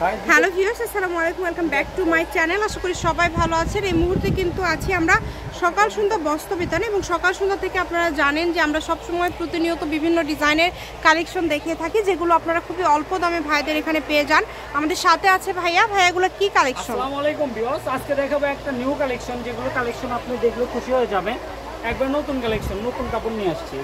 Hello viewers, আসসালামু আলাইকুম, welcome back to my channel. আশা করি সবাই ভালো আছেন। এই মুহূর্তে কিন্তু আছি আমরা সকাল সন্ধ্যা বস্ত্র বিতানে, এবং সকাল সন্ধ্যা থেকে আপনারা জানেন যে আমরা সবসময় প্রতিনিয়ত বিভিন্ন ডিজাইনের কালেকশন দেখিয়ে থাকি, যেগুলো আপনারা খুবই অল্প দামে ভাইদের এখানে পেয়ে যান। আমাদের সাথে আছে ভাইয়াগুলো কি কালেকশন? আসসালামু আলাইকুম ভিউয়ার্স, আজকে দেখাবো একটা নিউ কালেকশন, যেগুলো কালেকশন আপনি দেখলে খুশি হয়ে যাবেন। একবার নতুন কালেকশন, নতুন কাপড় নিয়ে আসছি।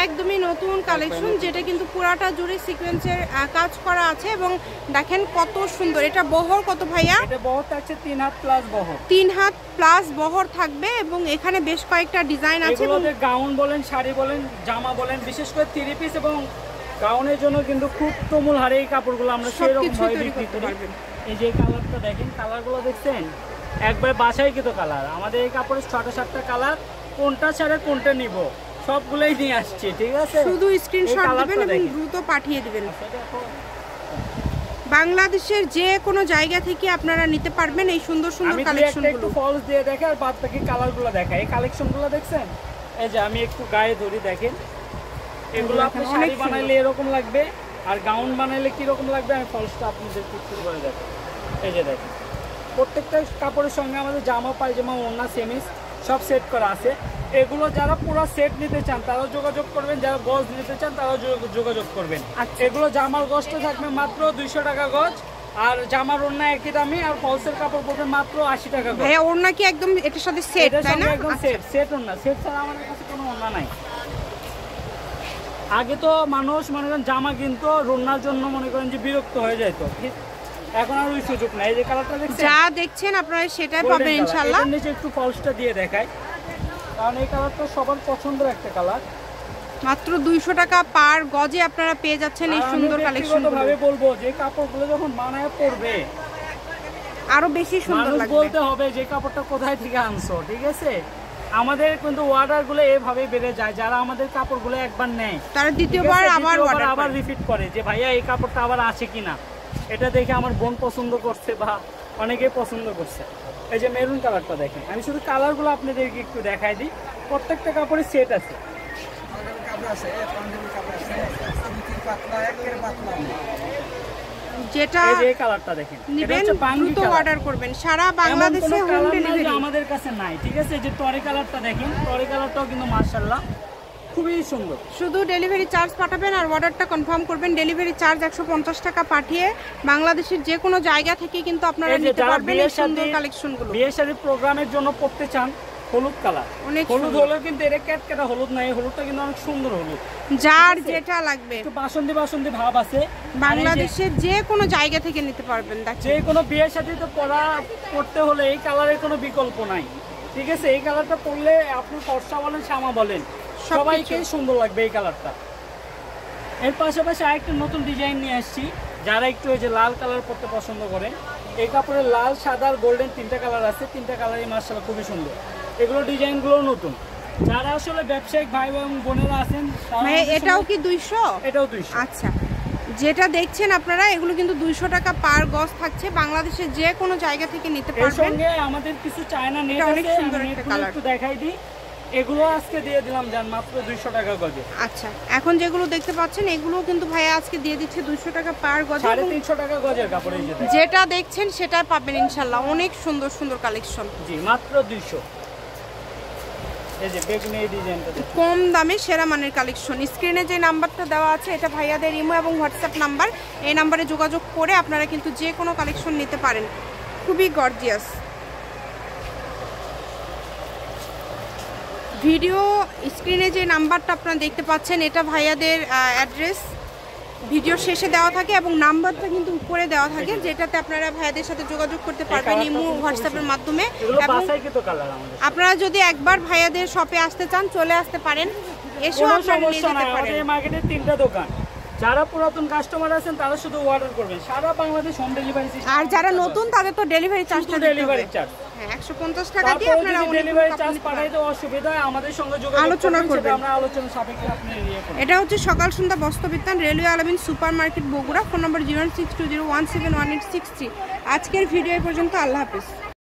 একদমই নতুন কালেকশন, যেটা কিন্তু পুরাটা জুড়ে সিকোয়েন্সের কাজ করা আছে, এবং দেখেন কত সুন্দর। এটা বহর কত ভাইয়া? এটা বহর থাকছে 3 হাত প্লাস বহর। 3 হাত প্লাস বহর থাকবে, এবং এখানে বেশ কয়েকটা ডিজাইন আছে। এগুলোতে গাউন বলেন, শাড়ি বলেন, জামা বলেন, বিশেষ করে 3 পিস এবং গাউনের জন্য কিন্তু খুব তুমুল হারে এই কাপড়গুলো আমরা সেরকম ভাবে বিক্রি করি। এই যে কালারটা দেখেন, কালারগুলো দেখছেন একবার বাছাই কিন্তু কালার। আমাদের এই কাপড়ের 6-7টা কালার, কোনটা ছাড়া কোনটা নিব সবগুলোই নিয়ে আসছি, ঠিক আছে? শুধু স্ক্রিনশট দিবেন এবং দ্রুত পাঠিয়ে দিবেন। বাংলাদেশের যে কোনো জায়গা থেকে আপনারা নিতে পারবেন এই সুন্দর সুন্দর কালেকশনগুলো। একটু ফলস দিয়ে দেখে আর বাদ বাকি কালারগুলো দেখাই। এই কালেকশনগুলো দেখছেন, এই যে আমি একটু গায়ে ধরি, দেখেন এগুলো আপনি শাড়ি বানাইলে এরকম লাগবে, আর গাউন বানাইলে কি রকম লাগবে আমি ফলসটা আপনাদের একটু করে দেখাই। এই যে দেখেন, প্রত্যেকটা কাপড়ের সঙ্গে আমাদের জামা, পায়জামা, ওড়না, সেমিস সব সেট করা আছে। এগুলো যারা পুরো সেট নিতে চান তারাও যোগাযোগ করবেন, যারা গজ নিতে চান তারাও যোগাযোগ করবেন। এগুলো জামার গজটা থাকবে মাত্র 200 টাকা গজ, আর জামার ওড়না একই দামি, আর ফলসের কাপড় পড়বে মাত্র 80 টাকা গজ। ভাইয়া ওড়না কি একদম এটার সাথে সেট, তাই না? একদম সেট ওড়না, সেট ছাড়া আমাদের কাছে কোনো ওড়না নাই। আগে তো মানুষ মনে করেন জামা কিনতো ওড়নার জন্য, মনে করেন যে বিরক্ত হয়ে যেত, এখন আর ওই সুযোগ নাই। এই যে কালারটা দেখছেন, যা দেখছেন আপনারা সেটাই পাবেন ইনশাআল্লাহ। এর নিচে একটু ফলসটা দিয়ে দেখাই, কারণ এই কালারটা সবার পছন্দের একটা কালার। মাত্র 200 টাকা পার গজে আপনারা পেয়ে যাচ্ছেন এই সুন্দর কালেকশনগুলো। ভাবে বলবো যে কাপড়গুলো যখন বানায় পরবে আরো বেশি সুন্দর লাগবে। বলতে হবে যে কাপড়টা কোথায় থেকে আনছো, ঠিক আছে? আমাদের কিন্তু অর্ডারগুলো এভাবে বেড়ে যায়। যারা আমাদের কাপড়গুলো একবার নেয় তারা দ্বিতীয়বার আবার রিপিট করে যে ভাইয়া এই কাপড়টা আবার আছে কিনা। এটা দেখে আমার বোন পছন্দ করছে বা অনেকেই পছন্দ করছে। এই যে মেরুন কালারটা দেখেন, আমি শুধু কালারগুলো আপনাদেরকে একটু দেখাই দিই। প্রত্যেকটা কাপড়ের সেট আছে। যেটা এই কালারটা দেখেন, নিবেন দ্রুত অর্ডার করবেন। সারা বাংলাদেশে হোম ডেলিভারি আমাদের কাছে নাই, ঠিক আছে? যে টরে কালারটা দেখেন, টরে কালারটাও কিন্তু মাশাআল্লাহ খুবই সুন্দর। শুধু ডেলিভারি চার্জ পাঠাবেন আর অর্ডারটা কনফার্ম করবেন। ডেলিভারি চার্জ 150 টাকা পাঠিয়ে বাংলাদেশের যে কোনো জায়গা থেকে কিন্তু আপনারা নিতে পারবেন এই সুন্দর কালেকশনগুলো। বিয়ে শাদীর প্রোগ্রামের জন্য পড়তে চান, হলুদ কালার, হলুদ হলো কিন্তু এটা ক্যাটকাটা হলুদ নাই, হলুদটা কিন্তু অনেক সুন্দর হলুদ। যার যেটা লাগবে, একটু বাসন্তী বাসন্তী ভাব আছে। বাংলাদেশের যে কোনো জায়গা থেকে নিতে পারবেন। যে কোনো বিয়ের সাথে তো পড়তে হলে এই কালারের কোনো বিকল্প নাই, ঠিক আছে? এই কালারটা পরলে আপনি ফর্সা বলেন, শ্যামা বলেন, সবাইকেই সুন্দর লাগবে এই কালারটা। এর পাশাপাশি আরেকটা নতুন ডিজাইন নিয়ে আসছি। যারা একটু এই যে লাল কালার পরতে পছন্দ করেন, এই কাপড়ের লাল, সাদা আর গোল্ডেন 3টা কালার আছে। 3টা কালারই মাশাআল্লাহ খুবই সুন্দর। এগুলো ডিজাইনগুলো নতুন। যারা আসলে ব্যবসায়িক ভাই এবং বোনেরা আছেন, এটাও কি 200? এটাও 200। আচ্ছা, যেটা দেখছেন আপনারা এগুলো কিন্তু 200 টাকা পার গজ থাকছে। বাংলাদেশের যে কোনো জায়গা থেকে নিতে পারবেন। এর সঙ্গে আমাদের কিছু চায়না নেট আছে, অনেক সুন্দর একটা কালার, একটু দেখাই দিই। এগুলো আজকে দিয়ে দিলাম জান মাত্র 200 টাকা গজে। আচ্ছা, এখন যেগুলো দেখতে পাচ্ছেন এগুলো কিন্তু ভাইয়া আজকে দিয়ে দিচ্ছে 200 টাকা পার গজে। 350 টাকা গজের কাপড়। এই যেটা দেখছেন সেটাই পাবেন ইনশাআল্লাহ। অনেক সুন্দর সুন্দর কালেকশন। জি, মাত্র 200। এই যে বেগুনি এই ডিজাইনটা কম দামে সেরা মানের কালেকশন। স্ক্রিনে যে নাম্বারটা দেওয়া আছে এটা ভাইয়াদের ইমো এবং হোয়াটসঅ্যাপ নাম্বার। এই নাম্বারে যোগাযোগ করে আপনারা কিন্তু যে কোনো কালেকশন নিতে পারেন। খুবই গর্জিয়াস। ভিডিও স্ক্রিনে যে নাম্বারটা আপনারা দেখতে পাচ্ছেন এটা ভাইয়াদের অ্যাড্রেস ভিডিও শেষে দেওয়া থাকে, এবং নাম্বারটা কিন্তু উপরে দেওয়া থাকে, যেটাতে আপনারা ভাইয়াদের সাথে যোগাযোগ করতে পারবেন ইমো হোয়াটসঅ্যাপের মাধ্যমে। এবং আপনারা যদি একবার ভাইয়াদের শপে আসতে চান চলে আসতে পারেন, এসেও আপনারা নিয়ে যেতে পারেন। আমাদের মার্কেটে 3টা দোকান। যারা পুরাতন কাস্টমার আছেন তারা শুধু অর্ডার করবেন, সারা বাংলাদেশ হোম ডেলিভারি সিস্টেম। আর যারা নতুন তাদের তো ডেলিভারি চার্জটা দিতে হবে। ডেলিভারি চার্জ 150 টাকা দিয়ে আপনারা ডেলিভারি চার্জ পাঠাইতে অসুবিধা হয় আমাদের সঙ্গে যোগাযোগ আলোচনা করবেন। আমরা আলোচনা সাপেক্ষে আপনি নিয়ে করবেন। এটা হচ্ছে সকাল সন্ধ্যা বস্ত্র বিতান, রেলওয়ে আলামিন সুপার মার্কেট বগুড়া। ফোন নম্বর 06201711863। আজকের ভিডিও পর্যন্ত। আল্লাহ হাফেজ।